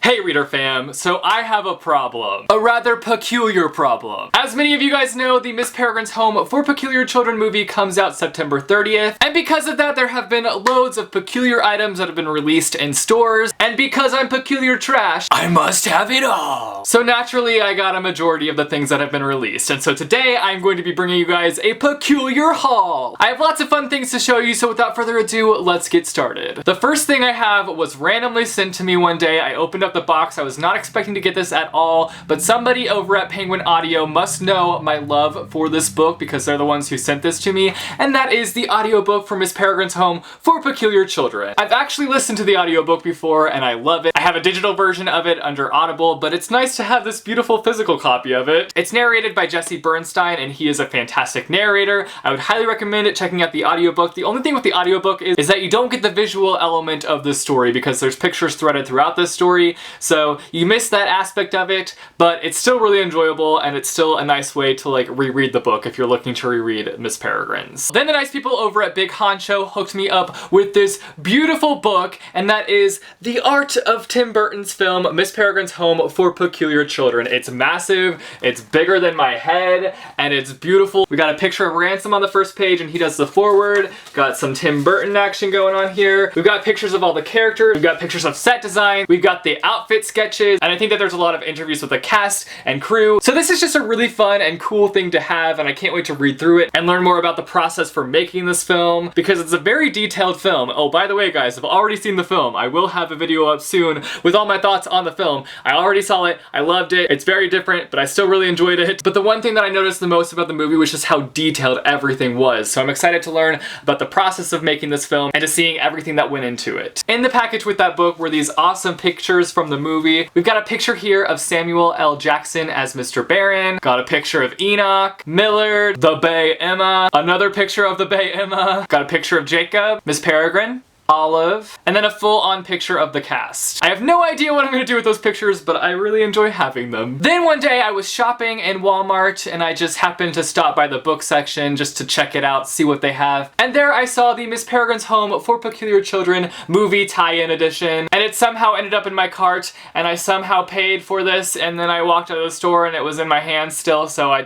Hey reader fam, so I have a problem. A rather peculiar problem. As many of you guys know, the Miss Peregrine's Home for Peculiar Children movie comes out September 30th, and because of that there have been loads of peculiar items that have been released in stores, and because I'm peculiar trash, I must have it all! So naturally I got a majority of the things that have been released, and so today I'm going to be bringing you guys a peculiar haul! I have lots of fun things to show you, so without further ado, let's get started. The first thing I have was randomly sent to me one day. I opened up the box. I was not expecting to get this at all, but somebody over at Penguin Audio must know my love for this book because they're the ones who sent this to me, and that is the audiobook for Miss Peregrine's Home for Peculiar Children. I've actually listened to the audiobook before and I love it. I have a digital version of it under Audible, but it's nice to have this beautiful physical copy of it. It's narrated by Jesse Bernstein and he is a fantastic narrator. I would highly recommend checking out the audiobook. The only thing with the audiobook is that you don't get the visual element of the story because there's pictures threaded throughout this story. So you miss that aspect of it, but it's still really enjoyable and it's still a nice way to like reread the book if you're looking to reread Miss Peregrine's. Then the nice people over at Big Honcho hooked me up with this beautiful book, and that is The Art of Tim Burton's film Miss Peregrine's Home for Peculiar Children. It's massive, it's bigger than my head, and it's beautiful. We got a picture of Ransom on the first page and he does the foreword. Got some Tim Burton action going on here. We've got pictures of all the characters. We've got pictures of set design. We've got the outfit sketches, and I think that there's a lot of interviews with the cast and crew. So this is just a really fun and cool thing to have, and I can't wait to read through it and learn more about the process for making this film because it's a very detailed film. Oh, by the way guys, I've already seen the film. I will have a video up soon with all my thoughts on the film. I already saw it. I loved it. It's very different, but I still really enjoyed it. But the one thing that I noticed the most about the movie was just how detailed everything was. So I'm excited to learn about the process of making this film and to seeing everything that went into it. In the package with that book were these awesome pictures from the movie. We've got a picture here of Samuel L. Jackson as Mr. Barron. Got a picture of Enoch, Millard, the Bay Emma, another picture of the Bay Emma. Got a picture of Jacob, Miss Peregrine, Olive, and then a full-on picture of the cast. I have no idea what I'm gonna do with those pictures, but I really enjoy having them. Then one day I was shopping in Walmart and I just happened to stop by the book section just to check it out, see what they have. And there I saw the Miss Peregrine's Home for Peculiar Children movie tie-in edition, and it somehow ended up in my cart, and I somehow paid for this, and then I walked out of the store and it was in my hand still, so I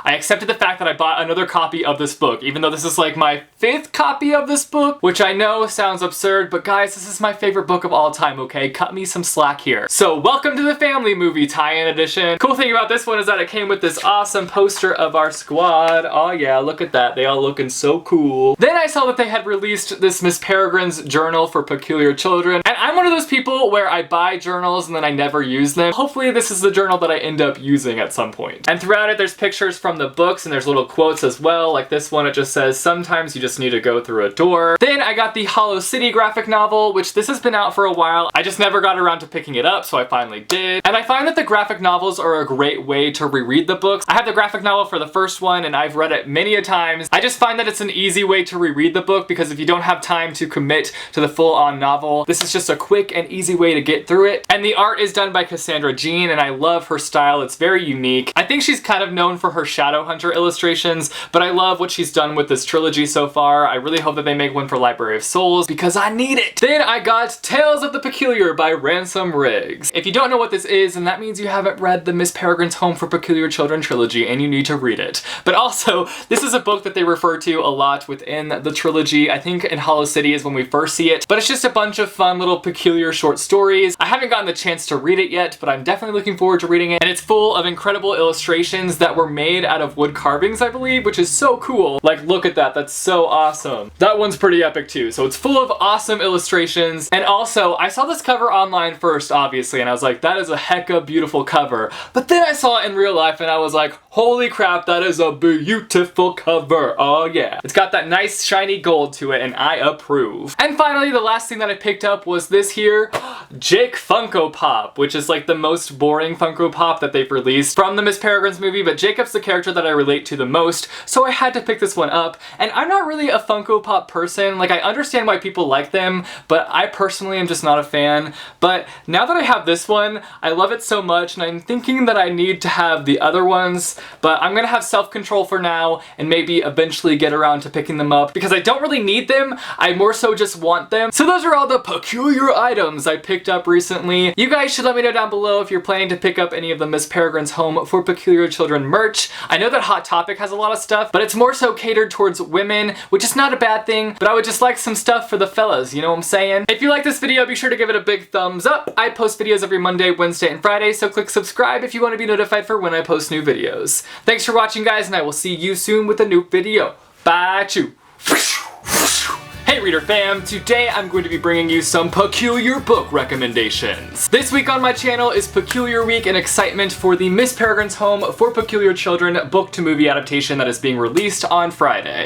accepted the fact that I bought another copy of this book, even though this is like my 5th copy of this book, which I know sounds absurd, but guys, this is my favorite book of all time, okay? Cut me some slack here. So welcome to the family movie tie-in edition. Cool thing about this one is that it came with this awesome poster of our squad. Oh yeah, look at that. They all looking so cool. Then I saw that they had released this Miss Peregrine's Journal for Peculiar Children, and I'm one of those people where I buy journals and then I never use them. Hopefully this is the journal that I end up using at some point. And throughout it there's pictures from the books and there's little quotes as well. Like this one, it just says, "Sometimes you just need to go through a door." Then I got the Hollow City graphic novel, which this has been out for a while. I just never got around to picking it up, so I finally did. And I find that the graphic novels are a great way to reread the books. I have the graphic novel for the first one and I've read it many a times. I just find that it's an easy way to reread the book because if you don't have time to commit to the full-on novel, this is just a quick and easy way to get through it. And the art is done by Cassandra Jean and I love her style. It's very unique. I think she's kind of known for her Shadowhunter illustrations, but I love what she's done with this trilogy so far. I really hope that they make one for Library of Souls because I need it. Then I got Tales of the Peculiar by Ransom Riggs. If you don't know what this is, then that means you haven't read the Miss Peregrine's Home for Peculiar Children trilogy and you need to read it. But also, this is a book that they refer to a lot within the trilogy. I think in Hollow City is when we first see it, but it's just a bunch of fun little peculiar short stories. I haven't gotten the chance to read it yet, but I'm definitely looking forward to reading it, and it's full of incredible illustrations that were made out of wood carvings, I believe, which is so cool. Like, look at that, that's so awesome. That one's pretty epic too, so it's full of awesome illustrations. And also, I saw this cover online first, obviously, and I was like, that is a hecka beautiful cover. But then I saw it in real life and I was like, holy crap, that is a beautiful cover. Oh yeah. It's got that nice shiny gold to it and I approve. And finally, the last thing that I picked up was this here, Jake Funko Pop, which is like the most boring Funko Pop that they've released from the Miss Peregrine's movie, but Jacob's the character that I relate to the most, so I had to pick this one up. And I'm not really a Funko Pop person. Like, I understand why people like them, but I personally am just not a fan. But now that I have this one, I love it so much, and I'm thinking that I need to have the other ones, but I'm gonna have self-control for now and maybe eventually get around to picking them up because I don't really need them, I more so just want them. So those are all the peculiar items I picked picked up recently. You guys should let me know down below if you're planning to pick up any of the Miss Peregrine's Home for Peculiar Children merch. I know that Hot Topic has a lot of stuff, but it's more so catered towards women, which is not a bad thing, but I would just like some stuff for the fellas, you know what I'm saying? If you like this video, be sure to give it a big thumbs up. I post videos every Monday, Wednesday, and Friday, so click subscribe if you want to be notified for when I post new videos. Thanks for watching, guys, and I will see you soon with a new video. Bye, chew. Hey Reader fam, today I'm going to be bringing you some peculiar book recommendations. This week on my channel is Peculiar Week and excitement for the Miss Peregrine's Home for Peculiar Children book to movie adaptation that is being released on Friday.